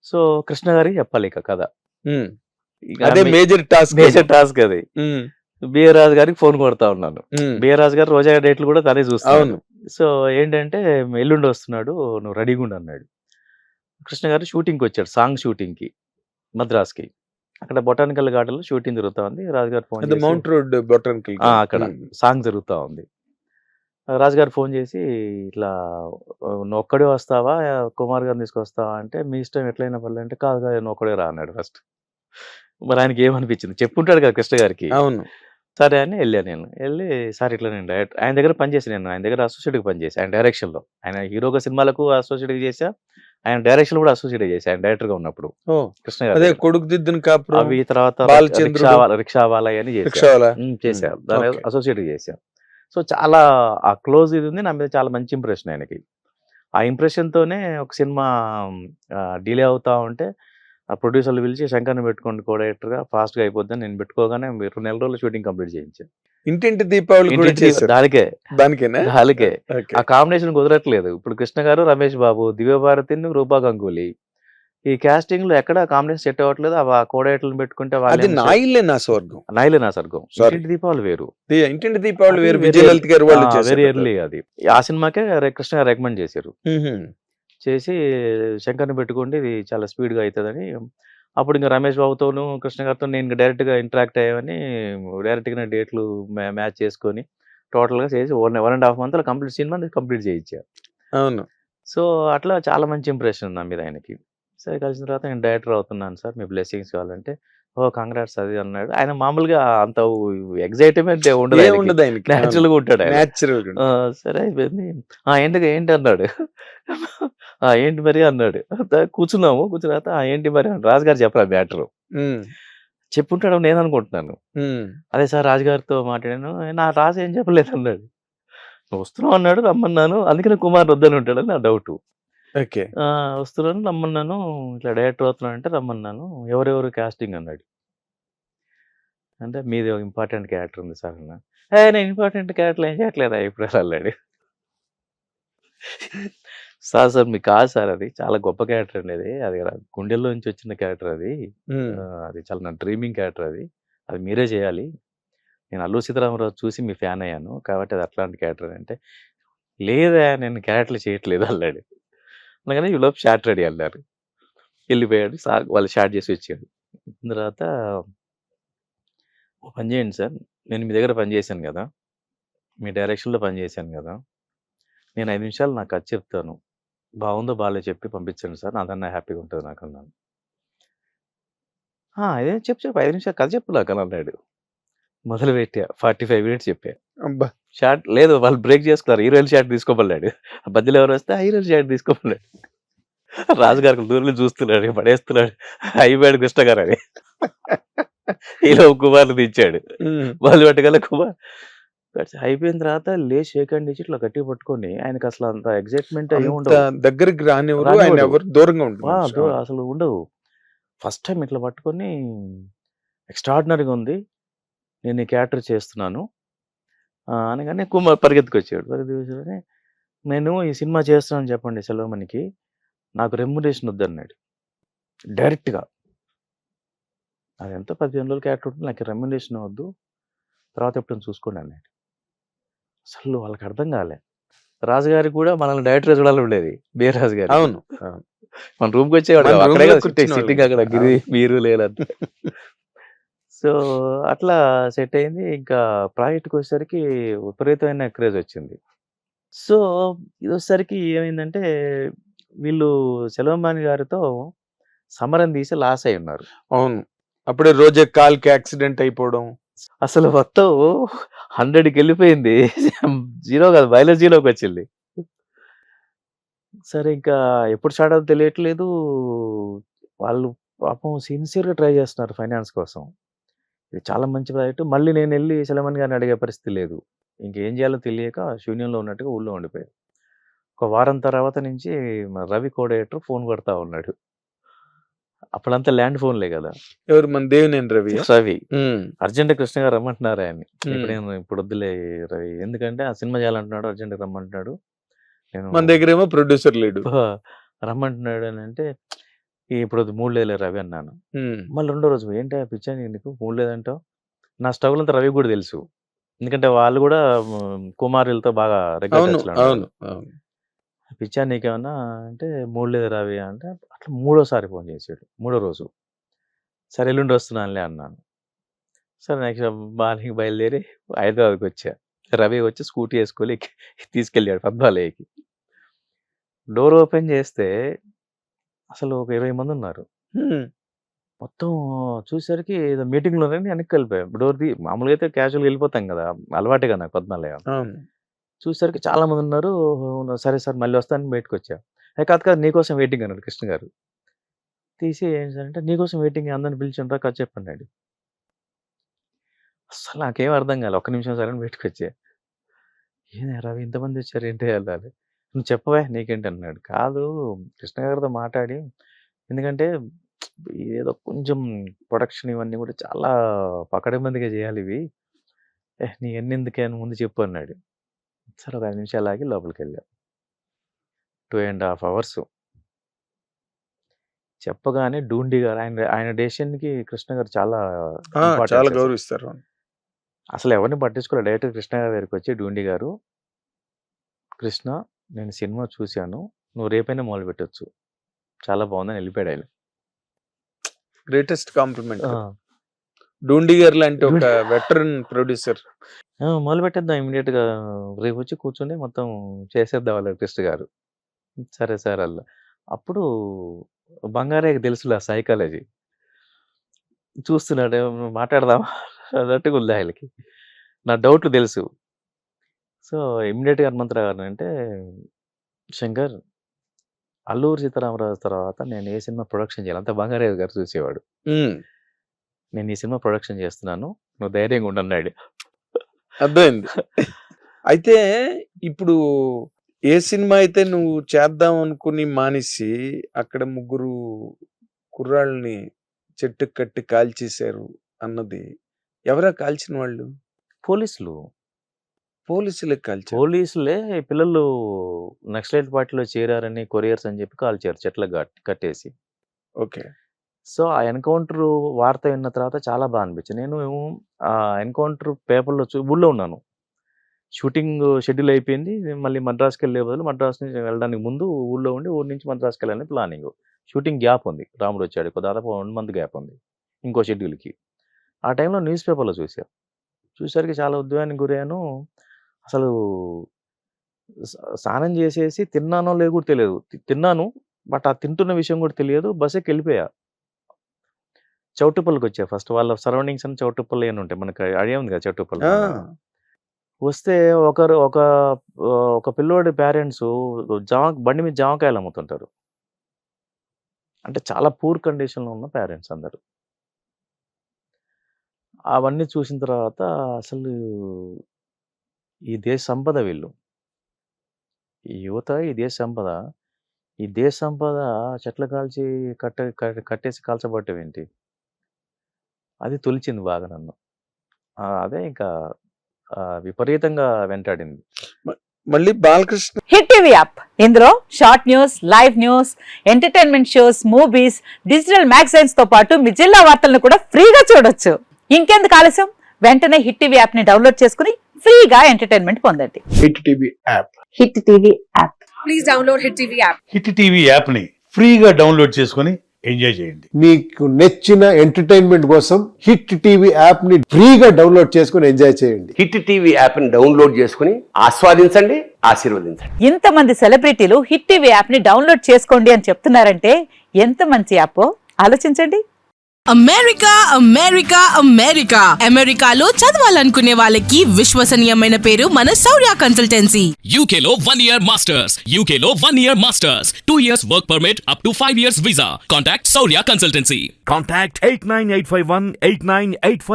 So Krishna గారికి చెప్పాలి ఇక కథ. ఉమ్. ఇక అదే మేజర్ టాస్క్. మేజర్ టాస్క్ అది. బిఆర్ రాజు గారికి ఫోన్ కొడతా ఉన్నాను. బిఆర్ రాజు గారు రోజా డేట్లు కూడా తనే చూస్తాను. అవును. సో ఏంటంటే ఎల్లుండి వస్తున్నాడు, నువ్వు రెడీగా ఉండు అన్నాడు. కృష్ణ గారు షూటింగ్కి వచ్చాడు, సాంగ్ షూటింగ్కి మద్రాస్కి. అక్కడ బొటానికల్ గార్డెన్లో షూటింగ్ జరుగుతా ఉంది. రాజుగారు ఫోన్ చేసి మౌంట్ రోడ్ బొటానికల్ అక్కడ సాంగ్ జరుగుతూ ఉంది. రాజుగారు ఫోన్ చేసి ఇట్లా నువ్వు ఒక్కడే వస్తావా కుమార్ గారిని తీసుకొస్తావా అంటే, మీ ఇష్టం ఎట్లయినా పర్లేదు అంటే, కాదు కాదు నువ్వు ఒక్కడే రా అన్నాడు ఫస్ట్. మరి ఆయనకి ఏమనిపించింది, చెప్పుంటాడు కదా కృష్ణ గారికి. అవును. సరే అని వెళ్ళాను. నేను వెళ్ళి సార్ ఇట్లా నేను డైరెక్టర్ ఆయన దగ్గర పనిచేసి, నేను ఆయన దగ్గర అసోసియేట్గా పనిచేసి ఆయన డైరెక్షన్లో, ఆయన హీరోగా సినిమాలకు అసోసియేట్గా చేసా, ఆయన డైరెక్షన్ కూడా అసోసియేట్ చేసి ఆయన డైరెక్టర్గా ఉన్నప్పుడు కృష్ణ గారు. అదే కొడుకు దిద్దును కాపురం, అవి తర్వాత రిక్షా వాలా అని చేశారు, దాని అసోసియేట్ చేశాను. సో చాలా ఆ క్లోజ్ ఇది ఉంది నా మీద, చాలా మంచి ఇంప్రెషన్ ఆయనకి. ఆ ఇంప్రెషన్తోనే ఒక సినిమా డిలే అవుతా ఉంటే ఆ ప్రొడ్యూసర్లు పిలిచి శంకర్ని పెట్టుకోండి కో డైరెక్టర్గా, ఫాస్ట్గా అయిపోద్దని నేను పెట్టుకోగానే 2 నెలల రోజులు షూటింగ్ కంప్లీట్ చేయించాను. ఇంటింటి దీపావళి దానికే ఆ కాంబినేషన్ కుదరట్లేదు. ఇప్పుడు కృష్ణ గారు, రమేష్ బాబు, దివ్యభారతిని, రూపా గంగూలీ, ఈ కాస్టింగ్ లో ఎక్కడ కాంబినేషన్ సెట్ అవ్వట్లేదు. ఆ కోడేట్లను పెట్టుకుంటే నాయిలే నా స్వర్గం. ఇంటింటి దీపావళి వేరు, ఇంటింటి దీపావళి వేరు, విజయలలిత గారు వాళ్ళు వెరీ ఎర్లీ అది. ఆ సినిమాకే కృష్ణ గారు రికమెండ్ చేశారు, చేసి శంకర్ని పెట్టుకోండి ఇది చాలా స్పీడ్గా అవుతుందని. అప్పుడు ఇంకా రమేష్ బాబుతోనూ కృష్ణ గారితో నేను డైరెక్ట్గా ఇంటరాక్ట్ అయ్యామని, డైరెక్ట్గా డేట్లు మ్యాచ్ చేసుకొని టోటల్గా చేసి 1.5 months కంప్లీట్ సినిమా కంప్లీట్ చేయించారు. అవును. సో అట్లా చాలా మంచి ఇంప్రెషన్ నా మీద ఆయనకి. సరే కలిసిన తర్వాత నేను డైరెక్టర్ అవుతున్నాను సార్, మీ బ్లెస్సింగ్స్ కావాలంటే, ఓ కంగ్రాట్స్ అది అన్నాడు. ఆయన మామూలుగా అంత ఎగ్జైట్మెంట్ ఉండదు, న్యాచురల్గా ఉంటాడు ఆయన. సరే అయిపోయింది. ఏంటి అన్నాడు. ఏంటి మరి అన్నాడు. కూర్చున్నాము, కూర్చున్న తర్వాత ఏంటి మరి రాజుగారు చెప్పరా మ్యాటరు చెప్పుంటాడు నేను అనుకుంటున్నాను. అదే సార్ రాజుగారితో మాట్లాడాను, నా రాజు ఏం చెప్పలేదు అన్నాడు. నువ్వు వస్తున్నావు అన్నాడు, రమ్మన్నాను, అందుకనే కుమార్ వద్దని ఉంటాడని నా డౌట్. వస్తున్నాను రమ్మన్నాను, ఇట్లా డైరెక్టర్ అవుతున్నాను అంటే రమ్మన్నాను, ఎవరెవరు కాస్టింగ్ అన్నాడు. అంటే మీది ఇంపార్టెంట్ క్యారెక్టర్ ఉంది సార్ అన్న. నేను ఇంపార్టెంట్ క్యారెక్టర్ ఏం చేయట్లేదా ఇప్పుడు అన్నాడు. సార్ మీకు కాదు సార్, అది చాలా గొప్ప క్యారెక్టర్ అండి, అది గుండెల్లో నుంచి వచ్చిన క్యారెక్టర్ అది, అది చాలా నా డ్రీమింగ్ క్యారెక్టర్ అది మీరే చేయాలి. నేను అల్లు సీతారామరాజు చూసి మీ ఫ్యాన్ అయ్యాను కాబట్టి అది అట్లాంటి క్యారెక్టర్ అంటే, లేదా నేను క్యారెక్టర్లు చేయట్లేదు అన్నాడు. అందుకని ఈలోపు షార్ట్ రెడీ అన్నారు. వెళ్ళిపోయాడు సార్, వాళ్ళు షార్ట్ చేసి వచ్చాడు. తర్వాత ఓ పని చేయండి సార్, నేను మీ దగ్గర పనిచేశాను కదా, మీ డైరెక్షన్లో పనిచేశాను కదా, నేను 5 నిమిషాలు నాకు కథ చెప్తాను, బాగుందో బాగాలే చెప్పి పంపించండి సార్, అదన్నా హ్యాపీగా ఉంటుంది నాకు అన్నాను. అదే చెప్పు 5 నిమిషాలు కథ చెప్పు నాకు అని అన్నాడు. మొదలు పెట్టా 45 minutes చెప్పా. షార్ట్ లేదు, వాళ్ళు బ్రేక్ చేసుకున్నారు, హీరోయిన్ షార్ట్ తీసుకోమన్నాడు. మధ్యలో ఎవరు వస్తే హీరోయిన్ షార్ట్ తీసుకోమన్నాడు. రాజుగారికి దూరం చూస్తున్నాడు, పడేస్తున్నాడు, అయిపోయాడు కృష్ణ గారు అని. ఈలో కుమార్ని దించాడు, వాళ్ళు పెట్టగల కుమార్ అయిపోయిన తర్వాత లేచి షేక్ హ్యాండ్ ఇచ్చి ఇట్లా గట్టిగా పట్టుకొని, ఆయనకి అసలు అంత ఎగ్జైట్మెంట్ దగ్గరికి అసలు ఉండవు. ఫస్ట్ టైం ఇట్లా పట్టుకొని, ఎక్స్ట్రాడినరీగా ఉంది, నేను ఈ క్యారెక్టర్ చేస్తున్నాను అనగానే కుమార్ పరిగెత్తుకొచ్చాడు. నేను ఈ సినిమా చేస్తున్నాను చెప్పండి సెలవుమణికి, నాకు రెమ్యునరేషన్ వద్దన్నాడు డైరెక్ట్గా. అది ఎంత 15 రోజుల క్యారెక్టర్ ఉంటుంది, నాకు రెమ్యునరేషన్ వద్దు, తర్వాత ఎప్పుడు చూసుకోండి అన్నాడు. అసలు వాళ్ళకి అర్థం కాలే. రాజుగారికి కూడా మనల్ని డైరెక్టర్ చూడాలి ఉండేది, బిఆర్ రాజు గారు. అవును, మన రూమ్కి వచ్చేవాడు, అక్కడే సిట్టింగ్ అక్కడ గిరి మీరు లేదంటే. సో అట్లా సెట్ అయింది. ఇంకా ప్రాజెక్ట్కి వచ్చేసరికి విపరీతమైన క్రేజ్ వచ్చింది. సో ఇది వచ్చేసరికి ఏమైందంటే, వీళ్ళు సెలవుమణి గారితో సమరం తీసి లాస్ అయి ఉన్నారు. అవును, అప్పుడే రోజా కాల్కి యాక్సిడెంట్ అయిపోవడం, అసలు మొత్తం 100కి వెళ్ళిపోయింది, 0 కాదు బయాలజీలోకి వచ్చింది. సరే ఇంకా ఎప్పుడు స్టార్ట్ అవుతుందో తెలియట్లేదు. వాళ్ళు పాపం సిన్సియర్గా ట్రై చేస్తున్నారు ఫైనాన్స్ కోసం. ఇది చాలా మంచి ప్రాజెక్టు. మళ్ళీ నేను వెళ్ళి సెలవుమణి గారిని అడిగే పరిస్థితి లేదు. ఇంకేం చేయాలో తెలియక శూన్యంలో ఉన్నట్టుగా ఊళ్ళో ఉండిపోయారు. ఒక వారం తర్వాత నుంచి రవి కో డైరెక్టర్ ఫోన్ కొడతా ఉన్నాడు. అప్పుడంతా ల్యాండ్ ఫోన్లే కదా. ఎవరు మన దేవినేని రవి అర్జెంట్ కృష్ణ గారు రమ్మంటున్నారు ఆయన. ఇప్పుడు వద్దులే రవి, ఎందుకంటే ఆ సినిమా చేయాలంటున్నాడు, అర్జెంట్ రమ్మంటున్నాడు, నేను మన దగ్గర ఏమో ప్రొడ్యూసర్ లేడు, రమ్మంటున్నాడు అని అంటే, ఇప్పుడు అది మూడు లేదులే రవి అన్నాను. మళ్ళీ రెండో రోజు ఏంటి పిచ్చా నీకు మూడు లేదంటావు? నా స్ట్రగుల్ అంతా రవి కూడా తెలుసు, ఎందుకంటే వాళ్ళు కూడా కుమారులతో బాగా రెగ్యులర్ పిచ్చా నీకేమన్నా అంటే మూడు లేదు రవి అంటే అట్లా మూడోసారి ఫోన్ చేసాడు. మూడో రోజు సరే ఎల్లుండి వస్తున్నానులే అన్నాను. సరే నెక్స్ట్ మార్నింగ్ బయలుదేరి హైదరాబాద్కి వచ్చా. రవి వచ్చి స్కూటీ వేసుకొని తీసుకెళ్ళాడు పద్మాలయకి. డోర్ ఓపెన్ చేస్తే అసలు ఒక 20 మంది ఉన్నారు. మొత్తం చూసేసరికి ఏదో మీటింగ్లో వెనక్కి వెళ్ళిపోయాం. డోర్ మామూలుగా అయితే క్యాజువల్గా వెళ్ళిపోతాం కదా, అలవాటే కదా నాకు పద్మాలయ. చూసేసరికి చాలా మంది ఉన్నారు. సరే సార్ మళ్ళీ వస్తానని బయటకు వచ్చా. కాదు నీకోసం వెయిటింగ్ అన్నాడు కృష్ణ గారు. తీసి ఏం సార్ అంటే నీకోసం వెయిటింగ్, అందరిని పిలిచిండ్రా కథ చెప్పన్నాడు. అసలు నాకేం అర్థం కాదు. ఒక్క నిమిషం సరే అని బయటకు వచ్చా. ఏం రవి ఇంతమంది వచ్చారు ఏంటి వెళ్ళాలి, నువ్వు చెప్పవే నీకేంటి అన్నాడు. కాదు కృష్ణ గారితో మాట్లాడి, ఎందుకంటే ఏదో కొంచెం ప్రొడక్షన్ ఇవన్నీ కూడా చాలా పకడ్బందీగా చేయాలి ఇవి, నీ ఎన్నెందుకే అని ముందు చెప్పు అన్నాడు. సరే ఒక 5 నిమిషాలు ఆగి లోపలికి వెళ్ళా. 2.5 hours చెప్పగానే డూండి గారు ఆయన డెసిషన్కి కృష్ణ గారు చాలా గౌరవిస్తారు. అసలు ఎవరిని పట్టించుకోలేదు. డైరెక్ట్ కృష్ణ గారి దగ్గరికి వచ్చి డూండి గారు, కృష్ణ నేను సినిమా చూశాను, నువ్వు రేపైనా మొదలు పెట్టచ్చు, చాలా బాగుందని వెళ్ళిపోయాడు ఆయన. Greatest complement. డూండి గారు లాంటి ఒక వెటరన్ ప్రొడ్యూసర్. మొదలు పెట్టేద్దాం ఇమీడియట్గా, రేపు వచ్చి కూర్చొని మొత్తం చేసేద్దాం వాళ్ళు కృష్ణ గారు. సరే సార్ అలా. అప్పుడు బంగారేకి తెలుసులే సైకాలజీ, చూస్తున్నాడు మాట్లాడదాం అన్నట్టుగా ఉంది ఆయనకి. నా డౌట్లు తెలుసు. సో ఇమ్మీడియట్గా హనుమంతరావు గారు అంటే, శంకర్ అల్లూరి సీతారామరాజు తర్వాత నేను ఏ సినిమా ప్రొడక్షన్ చేయాలి, అంతా బంగారాజు గారు చూసేవాడు. నేను ఈ సినిమా ప్రొడక్షన్ చేస్తున్నాను, నువ్వు ధైర్యంగా ఉండన్నాడు. అర్థమైంది. అయితే ఇప్పుడు ఏ సినిమా అయితే నువ్వు చేద్దాం అనుకుని మానేసి అక్కడ 3 కుర్రాళ్ళని చెట్టు కట్టి కాల్చేశారు అన్నది ఎవరా కాల్చిన వాళ్ళు? పోలీసులే కాల్చారు. పోలీసులే పిల్లలు నక్సలైట్ పార్టీలో చేరారని కొరియర్స్ అని చెప్పి కాల్చారు చెట్లకు కట్టేసి. ఓకే. సో ఆ ఎన్కౌంటర్ వార్త విన్న తర్వాత చాలా బాగా అనిపించింది. నేను ఆ ఎన్కౌంటర్ పేపర్లో ఊళ్ళో ఉన్నాను, షూటింగ్ షెడ్యూల్ అయిపోయింది. మళ్ళీ మద్రాసుకి వెళ్ళే బదులు మద్రాసు నుంచి వెళ్ళడానికి ముందు ఊళ్ళో ఉండి ఊరి నుంచి మద్రాసుకి వెళ్ళాలని ప్లానింగ్. షూటింగ్ గ్యాప్ ఉంది, రాముడు వచ్చాడు, దాదాపు 1 month గ్యాప్ ఉంది ఇంకో షెడ్యూల్కి. ఆ టైంలో న్యూస్ పేపర్లో చూసరికి చాలా ఉద్వేగానికి గురయ్యాను. అసలు స్నానం చేసేసి తిన్నానో లేదు కూడా తెలియదు. తిన్నాను బట్ ఆ తింటున్న విషయం కూడా తెలియదు. బస్ ఎక్కి వెళ్ళిపోయా. చౌటుప్పల్కి వచ్చా. ఫస్ట్ వాళ్ళ సరౌండింగ్స్ అని చౌటుప్పల్ అని ఉంటాయి, మనకి ఐడియా ఉంది కదా చౌటుప్పల్. వస్తే ఒక పిల్లోడి పేరెంట్స్ బండి మీద జామకాయలు అమ్ముతుంటారు. అంటే చాలా పూర్ కండిషన్లో ఉన్న పేరెంట్స్ అందరు. అవన్నీ చూసిన తర్వాత అసలు ఈ దేశ సంపద వీళ్ళు, ఈ యువత ఈ దేశ సంపద, ఈ దేశ సంపద చెట్లు కాల్చి కట్టేసి కాల్చబట్టం ఏంటి, అది తొలిచింది బాగా నన్ను. అదే ఇంకా విపరీతంగా వెంటాడింది. మళ్ళీ బాలకృష్ణ హిట్ టీవీ యాప్, ఇందులో short news, live news, entertainment shows, movies, digital magazines తో పాటు మీ జిల్లా వార్తలను కూడా ఫ్రీగా చూడొచ్చు. ఇంకెందుకు ఆలస్యం, వెంటనే హిట్ టీవీ యాప్ ని డౌన్లోడ్ చేసుకుని ఫ్రీగా ఎంటర్టైన్మెంట్ పొందండి. Hit TV app. Hit TV app. Please download hit TV app. Hit TV app ని ఫ్రీగా డౌన్లోడ్ చేసుకుని ఎంజాయ్ చేయండి. మీకు నచ్చిన ఎంటర్టైన్మెంట్ కోసం హిట్ టీవీ యాప్ ని ఫ్రీగా డౌన్లోడ్ చేసుకుని ఎంజాయ్ చేయండి. హిట్ టీవీ యాప్ ని డౌన్లోడ్ చేసుకుని ఆస్వాదించండి, ఆశీర్వదించండి. ఇంతమంది సెలబ్రిటీలు హిట్ టీవీ యాప్ ని డౌన్లోడ్ చేసుకోండి అని చెప్తున్నారంటే ఎంత మంచి యాప్ ఆలోచించండి. అమెరికా అమెరికా అమెరికా అమెరికాలో చదవాలనుకునే వాళ్ళకి విశ్వసనీయమైన పేరు మన శౌర్య కన్సల్టెన్సీ. UK లో 1 year masters, UK లో 1 year masters, 2 years work permit up to 5 years visa. Contact Saurya Consultancy. Contact 89851 8985.